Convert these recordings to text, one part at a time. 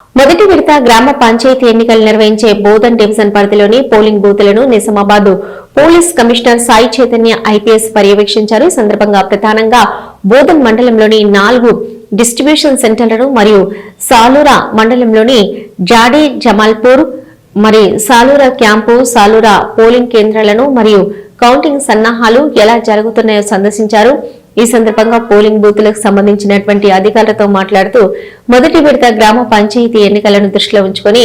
మొదటి విడత గ్రామ పంచాయతీ ఎన్నికలు నిర్వహించే బోధన్ డివిజన్ పరిధిలోని పోలింగ్ బూతులను Nizamabad police commissioner Sai Chaitanya IPS పర్యవేక్షించారు. ఈ సందర్భంగా ప్రధానంగా బోధన్ మండలంలోని 4 డిస్ట్రిబ్యూషన్ సెంటర్లను మరియు సాలూరా మండలంలోని జాడీ జమాల్పూర్ సాలూరా క్యాంపు, సాలూరా పోలింగ్ కేంద్రాలను మరియు కౌంటింగ్ సన్నాహాలు ఎలా జరుగుతున్నాయో సందర్శించారు. ఈ సందర్భంగా పోలింగ్ బూతులకు సంబంధించినటువంటి అధికారులతో మాట్లాడుతూ మొదటి విడత గ్రామ పంచాయతీ ఎన్నికలను దృష్టిలో ఉంచుకుని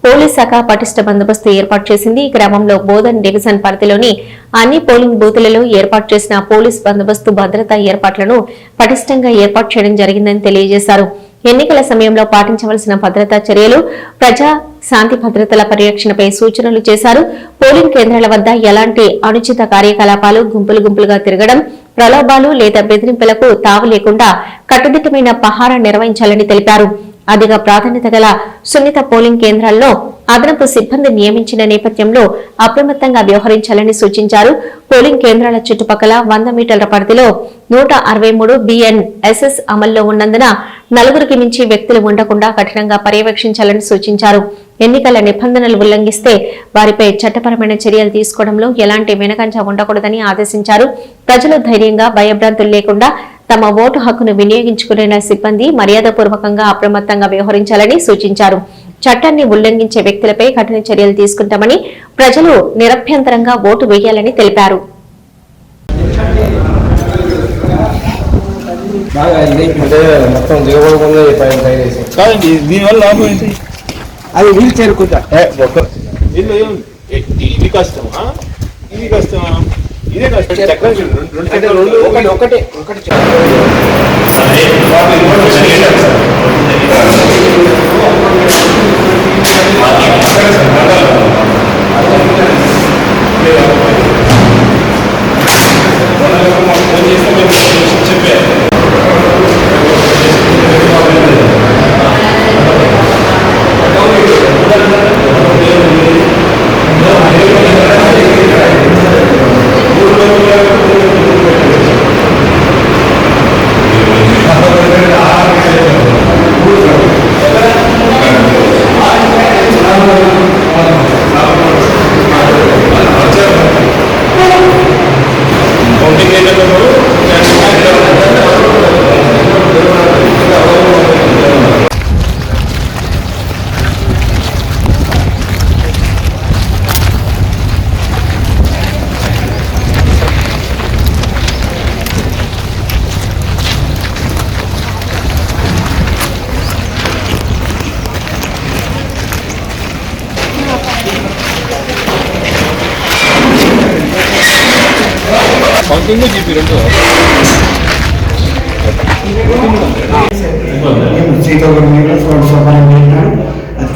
పోలీస్ శాఖ పటిష్ట బందోబస్తు ఏర్పాటు చేసింది. ఈ గ్రామంలో బోధన్ డివిజన్ పరిధిలోని అన్ని పోలింగ్ బూతులలో ఏర్పాటు చేసిన పోలీస్ బందోబస్తు భద్రతా ఏర్పాట్లను పటిష్టంగా ఏర్పాటు చేయడం జరిగిందని తెలియజేశారు. ఎన్నికల సమయంలో పాటించవలసిన భద్రతా చర్యలు, ప్రజా శాంతి భద్రతల పరిరక్షణపై సూచనలు చేశారు. పోలింగ్ కేంద్రాల వద్ద ఎలాంటి అనుచిత కార్యకలాపాలు, గుంపులుగా తిరగడం, ప్రలోభాలు లేదా బెదిరింపులకు తావు లేకుండా కట్టుదిట్టమైన పహారా నిర్వహించాలని తెలిపారు. అధిక ప్రాధాన్యత గల సున్నిత పోలింగ్ కేంద్రాల్లో అదనపు సిబ్బంది నియమించిన నేపథ్యంలో అప్రమత్తంగా వ్యవహరించాలని సూచించారు. పోలింగ్ కేంద్రాల చుట్టుపక్కల 100 మీటర్ల పరిధిలో 163 BNSS అమల్లో ఉన్నందున 4కి మించి వ్యక్తులు ఉండకుండా కఠినంగా పర్యవేక్షించాలని సూచించారు. ఎన్నికల నిబంధనలు ఉల్లంఘిస్తే వారిపై చట్టపరమైన చర్యలు తీసుకోవడంలో ఎలాంటి వెనకంజ ఉండకూడదని ఆదేశించారు. ప్రజలు ధైర్యంగా భయభ్రాంతులు లేకుండా తమ ఓటు హక్కును వినియోగించుకునే సిబ్బంది మర్యాదపూర్వకంగా అప్రమత్తంగా వ్యవహరించాలని సూచించారు. చట్టాన్ని ఉల్లంఘించే వ్యక్తులపై కఠిన చర్యలు తీసుకుంటామని, ప్రజలు నిరభ్యంతరంగా ఓటు వేయాలని తెలిపారు. అది వీలు చేరుకుంటా ఇది కష్టమా ఇది కష్టమా ఇదే కష్టం ఒకటి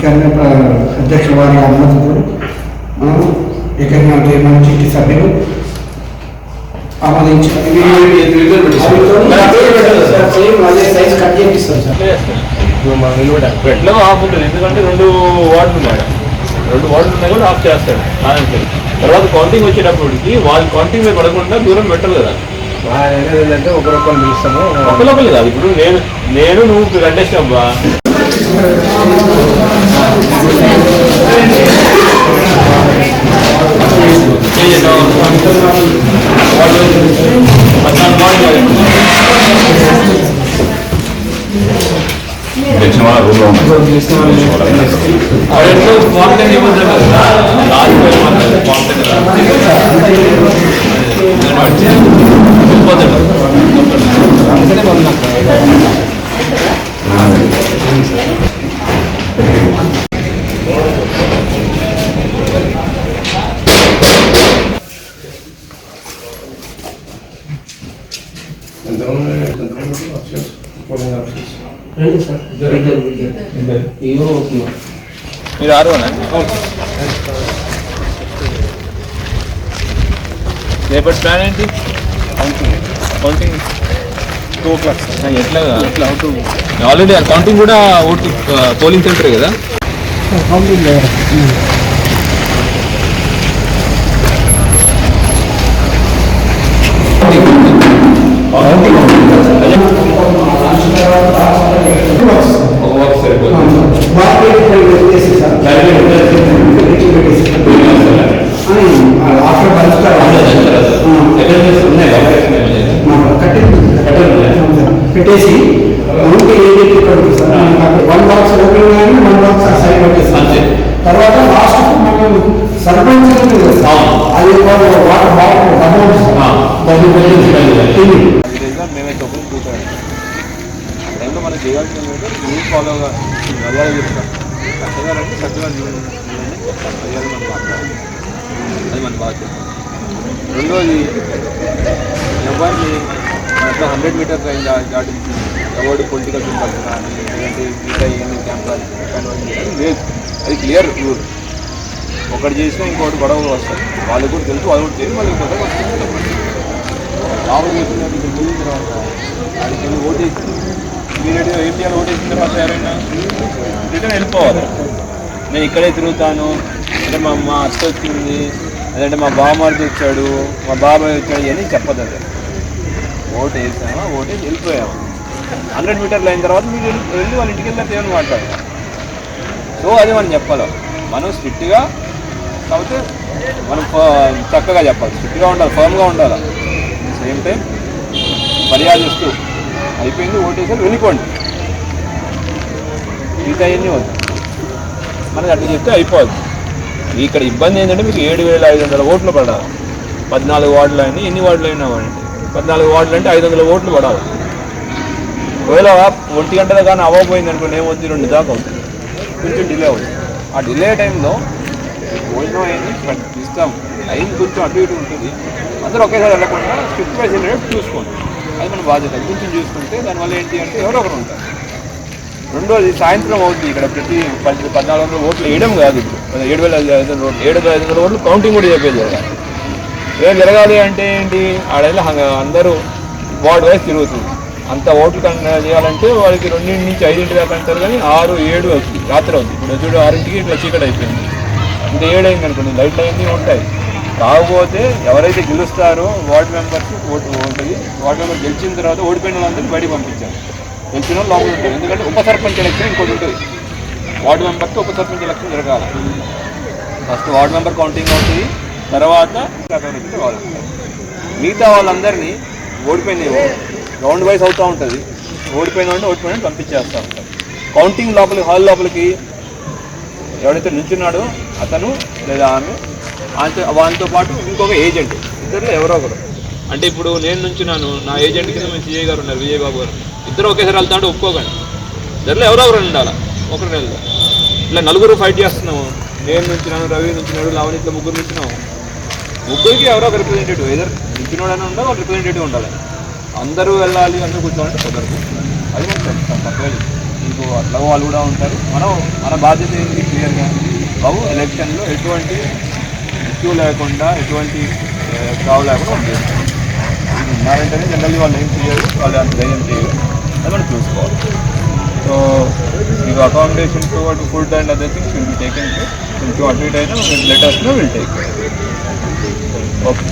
అధికారుల అధ్యక్షుల వారి అనుమతితో చిట్టి సభ్యులు ఆమోదించి ఎట్లా ఆఫ్ ఉంటుంది, ఎందుకంటే 2 వార్డులు ఉన్నాయి, 2 వార్డులు ఉన్నాయి కూడా ఆఫ్ చేస్తాడు. తర్వాత కౌంటింగ్ వచ్చేటప్పటికి వాళ్ళు కౌంటింగ్ మీద పడకుండా దూరం పెట్టరు కదా. ఏంటంటే ఒకరొకరు పిలుస్తాము, ఒకరికొకరు కాదు. ఇప్పుడు నేను నువ్వు కంటెస్ట్ అబ్బా మీరు 6 రేపటి ప్లాన్ ఏంటి? Counting 2 o'clock. ఎట్లా ఆల్రెడీ కౌంటింగ్ కూడా ఓటు పోలింగ్ సెంటర్ కదా. బాగా చెప్పాల్సిన రూల్ ఫాలోగా మర్యాద చెప్తాం. కట్టగారంటే కట్టగా చెప్తాం, మర్యాద మనం మాట్లాడాలి, అది మన బాధ్యత. రెండోది, ఎవరిని అట్లా 100 మీటర్స్ అయింది దాటించి ఎవరు పొలిటికల్ సింబల్స్ కానీ లేదంటే మిగతా ఇవన్నీ క్యాంపాలు లేదు, అది క్లియర్ రూల్. ఒకటి చేసినా ఇంకోటి గొడవలు వస్తాయి, వాళ్ళు కూడా తెలుసు, వాళ్ళు కూడా తెలియదు, వాళ్ళు కొత్తగా వస్తుంది. రాముడు చేసిన వెళ్ళిన తర్వాత వాడికి వెళ్ళి ఓటేసి ఇమీడియట్గా ఏం చేయాలి, ఓటేసిన తర్వాత ఎవరైనా రిటర్న్ వెళ్ళిపోవాలి. నేను ఇక్కడే తిరుగుతాను అంటే మా అత్త వచ్చింది, లేదంటే మా బావమరిది వచ్చాడు, మా బాబాయ్ వచ్చాడు అని చెప్పదండి. ఓటు వేసామా, ఓటేసి వెళ్ళిపోయాము. 100 మీటర్లు అయిన తర్వాత మీరు వెళ్ళి వాళ్ళ ఇంటికి వెళ్ళినా ఏమని మాట్లాడాలి. సో అది మనం చెప్పాలి, మనం స్ట్రిక్ట్గా, కాకపోతే మనం చక్కగా చెప్పాలి, స్ట్రిక్ట్గా ఉండాలి, ఫర్మ్గా ఉండాలి. సేమ్ టైం మర్యాదిస్తూ అయిపోయింది ఓటేసారి వెళ్ళిపోండి, మిగతా అన్నీ వద్దు, మనకి అట్లా చెప్తే అయిపోద్ది. ఇక్కడ ఇబ్బంది ఏంటంటే మీకు 7,500 ఓట్లు పడాలి. 14 వార్డులు అయినా ఎన్ని వార్డులు అయినా వాడండి, 14 వార్డులు అంటే 500 ఓట్లు పడాలి. ఒకవేళ 1 గంటలో కానీ అవ్వకపోయింది అనుకోండి, ఏమవుతుంది, 2 దాకా అవుతుంది, కొంచెం డిలే అవుతుంది. ఆ డిలే టైంలో భోజనం అయింది ఇస్తాం, అయింది కొంచెం అటు ఇటు ఉంటుంది, అందరూ ఒకేసారి వెళ్ళకుండా షిఫ్ట్ వైజ్ వెళ్ళేటట్టు చూసుకోండి, అది మన బాధ్యత. కొంచెం చూసుకుంటే దానివల్ల ఏంటి అంటే ఎవరో ఒకరు ఉంటారు. రెండోది, సాయంత్రం అవుతుంది ఇక్కడ ప్రతి 1400 ఓట్లు వేయడం కాదు, ఇప్పుడు 7,500 ఓట్లు కౌంటింగ్ కూడా చెప్పేది జరగాలి. ఏం జరగాలి అంటే ఏంటి, ఆడైనా అందరూ వార్డ్ వైజ్ తిరుగుతుంది. అంత ఓట్లు చేయాలంటే వాళ్ళకి 2 నుంచి 5 దాకా అంటారు, కానీ 6, 7 అవుతుంది, రాత్రి అవుతుంది. ఇప్పుడు చూడు 6కి ఇట్లా చీకటి అయిపోయింది, ఇంకా 7 అయింది అనుకోండి, లైట్లు అన్నీ ఉంటాయి. కాకపోతే ఎవరైతే గెలుస్తారో వార్డు మెంబర్స్ ఓటు ఉంటుంది, వార్డు మెంబర్ గెలిచిన తర్వాత ఓడిపోయిన వాళ్ళందరినీ బయట పంపించారు, గెలిచిన వాళ్ళు లోపల ఉంటుంది. ఎందుకంటే ఉప సర్పంచ్ ఎలక్షన్ ఇంకోటి ఉంటుంది, వార్డు మెంబర్కి ఉప సర్పంచ్ ఎలక్షన్ జరగాలి. ఫస్ట్ వార్డు మెంబర్ కౌంటింగ్ అవుతుంది, తర్వాత వాళ్ళు మిగతా వాళ్ళందరినీ ఓడిపోయిన రౌండ్ వైజ్ అవుతూ ఉంటుంది, ఓడిపోయిన పంపించేస్తూ ఉంటారు. కౌంటింగ్ లోపలికి, హాల్ లోపలికి ఎవరైతే నిల్చున్నాడో అతను లేదా ఆమె, వాళ్ళతో పాటు ఇంకొక ఏజెంట్, ఇద్దరులో ఎవరో ఒకరు. అంటే ఇప్పుడు నేను నుంచున్నాను, నా ఏజెంట్ కింద మేము సిఐ గారు ఉన్నారు, విజయ్ బాబు గారు, ఇద్దరు ఒకేసారి వెళ్తా అంటే ఒప్పుకోకండి, ఇద్దరులో ఎవరో ఒకరు ఉండాలి, ఒకరు నెలలో. ఇట్లా 4 ఫైట్ చేస్తున్నాము, నేను నుంచున్నాను, రవి నుంచున్నాడు, లావణి, ఇట్లా 3 నుంచున్నాము, ముగ్గురికి ఎవరో ఒక రిప్రజెంటేటివ్, ఏదో నిల్చున్నాడని ఉండాలి, ఒక రిప్రజెంటేటివ్ ఉండాలి. అందరూ వెళ్ళాలి, అందరూ కూర్చోవాలంటే కుదరదు, అది మనం చెప్తాం, తప్పగా ఇంకో అట్లా వాళ్ళు కూడా ఉంటారు. మన బాధ్యత ఏంటి, క్లియర్గా బాబు ఎలక్షన్లో ఎటువంటి ఇష్యూ లేకుండా, ఎటువంటి ప్రాబ్లం లేకుండా ఉంటుంది. ఉన్నారంటేనే జనరల్లీ వాళ్ళు ఏం చేయరు, వాళ్ళు అంత ధైర్యం చేయరు, అది మనం చూసుకోవాలి. సో మీకు accommodation to food and other things will be taken care. కొంచెం అటు ఇటు అయినా లెటర్స్లో విల్ టేక్ కేర్. ఓకే.